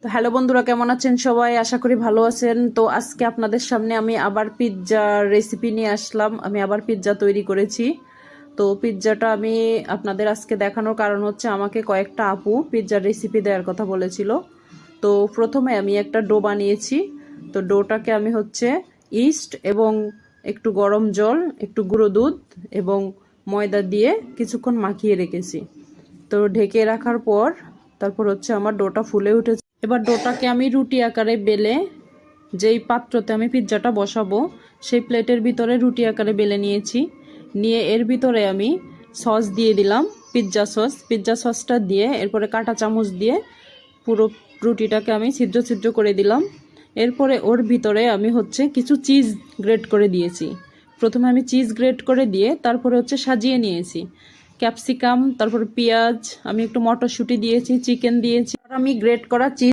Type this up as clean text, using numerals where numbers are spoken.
তো হ্যালো বন্ধুরা, কেমন আছেন সবাই? আশা করি ভালো আছেন। তো আজকে আপনাদের সামনে আমি আবার পিৎজার রেসিপি নিয়ে আসলাম। আমি আবার পিৎজা তৈরি করেছি। তো পিৎজাটা আমি আপনাদের আজকে দেখানোর কারণ হচ্ছে আমাকে কয়েকটা আপু পিৎজার রেসিপি দেওয়ার কথা বলেছিল। তো প্রথমে আমি একটা ডো বানিয়েছি। তো ডোটাকে আমি হচ্ছে ইস্ট এবং একটু গরম জল, একটু গুঁড়ো দুধ এবং ময়দা দিয়ে কিছুক্ষণ মাখিয়ে রেখেছি। তো ঢেকে রাখার পর তারপর হচ্ছে আমার ডোটা ফুলে উঠেছে। এবার ডোটাকে আমি রুটি আকারে বেলে যেই পাত্রতে আমি পিৎজাটা বসাবো সেই প্লেটের ভিতরে রুটি আকারে বেলে নিয়েছি। নিয়ে এর ভিতরে আমি সস দিয়ে দিলাম, পিৎজা সসটা দিয়ে এরপরে কাঁটা চামচ দিয়ে পুরো রুটিটাকে আমি ছিদ্র ছিদ্র করে দিলাম। এরপরে ওর ভিতরে আমি হচ্ছে কিছু চিজ গ্রেট করে দিয়েছি। প্রথমে আমি চিজ গ্রেট করে দিয়ে তারপরে হচ্ছে সাজিয়ে নিয়েছি ক্যাপসিকাম, তারপরে পেঁয়াজ, আমি একটু মটরশুঁটি দিয়েছি, চিকেন দিয়েছি, আর আমি গ্রেট করা চিজ